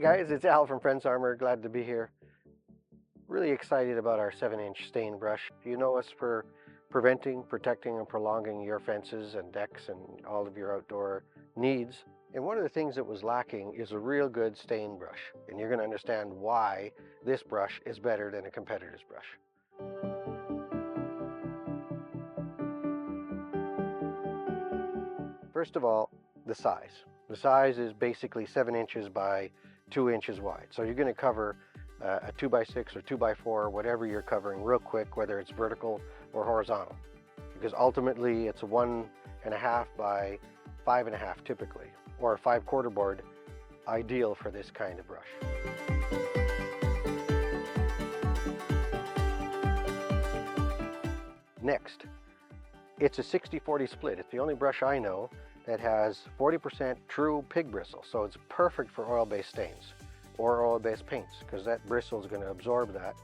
guys, it's Al from Fence Armor. Glad to be here. Really excited about our 7-inch stain brush. You know us for preventing, protecting, and prolonging your fences and decks and all of your outdoor needs. And one of the things that was lacking is a real good stain brush. And you're going to understand why this brush is better than a competitor's brush. First of all, the size. The size is basically 7 inches by 2 inches wide. So you're going to cover a 2x6 or 2x4, whatever you're covering real quick, whether it's vertical or horizontal. Because ultimately it's a 1.5 by 5.5 typically, or a 5/4 board, ideal for this kind of brush. Next, it's a 60-40 split. It's the only brush I know that has 40% true pig bristle, so it's perfect for oil-based stains or oil-based paints because that bristle is going to absorb that.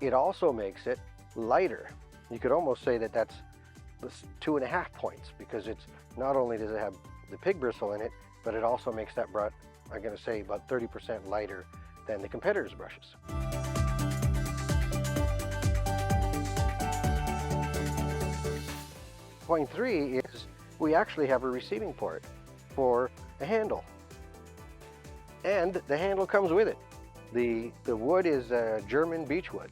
It also makes it lighter. You could almost say that that's 2.5 points because it's not only does it have the pig bristle in it, but it also makes that brush, I'm going to say, about 30% lighter than the competitors' brushes. Point 3 is we actually have a receiving port for a handle. And the handle comes with it. The wood is German beech wood.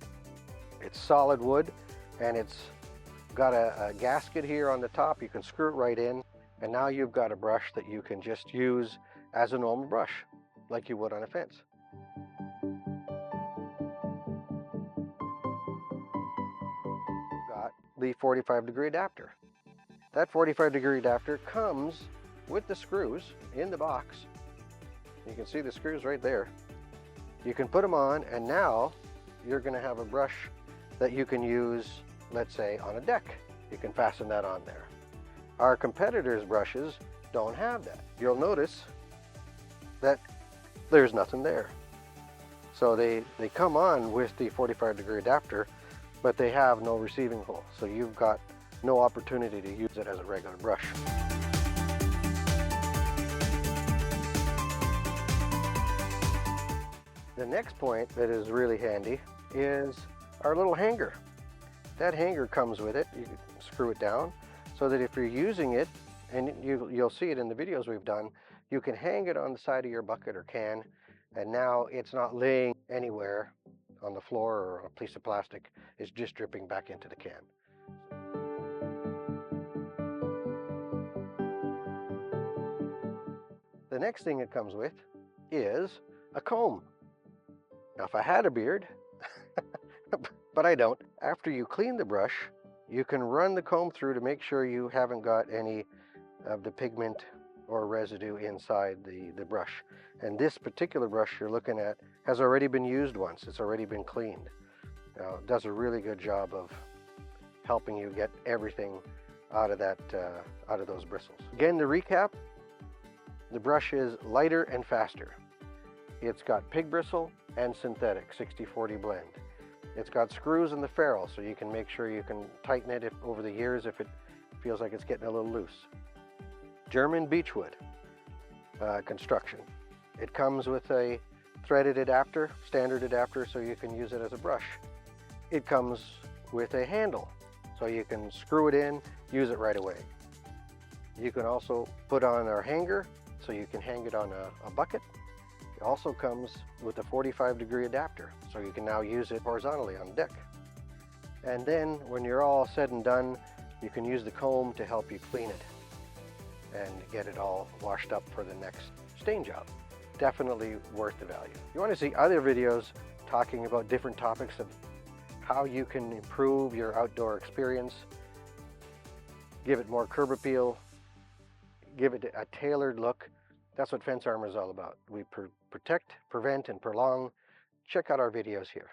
It's solid wood and it's got a gasket here on the top. You can screw it right in, and now you've got a brush that you can just use as a normal brush like you would on a fence. Got the 45-degree adapter. That 45-degree adapter comes with the screws in the box. You can see the screws right there. You can put them on, and now you're going to have a brush that you can use, let's say, on a deck. You can fasten that on there. Our competitors' brushes don't have that. You'll notice that there's nothing there. So they come on with the 45-degree adapter, but they have no receiving hole. So you've got no opportunity to use it as a regular brush. The next point that is really handy is our little hanger. That hanger comes with it. You can screw it down so that if you're using it, and you'll see it in the videos we've done, you can hang it on the side of your bucket or can, and now it's not laying anywhere on the floor or on a piece of plastic. It's just dripping back into the can. The next thing it comes with is a comb. Now, if I had a beard, but I don't, after you clean the brush, you can run the comb through to make sure you haven't got any of the pigment or residue inside the brush. And this particular brush you're looking at has already been used once. It's already been cleaned. Now, it does a really good job of helping you get everything out of those bristles. Again, to recap, the brush is lighter and faster. It's got pig bristle and synthetic 60-40 blend. It's got screws in the ferrule, so you can make sure you can tighten it over the years if it feels like it's getting a little loose. German beechwood construction. It comes with a threaded adapter, standard adapter, so you can use it as a brush. It comes with a handle, so you can screw it in, use it right away. You can also put on our hanger, so you can hang it on a bucket. It also comes with a 45-degree adapter, so you can now use it horizontally on the deck. And then when you're all said and done, you can use the comb to help you clean it and get it all washed up for the next stain job. Definitely worth the value. If you want to see other videos talking about different topics of how you can improve your outdoor experience, give it more curb appeal, give it a tailored look, that's what Fence Armor is all about. We protect, prevent, and prolong. Check out our videos here.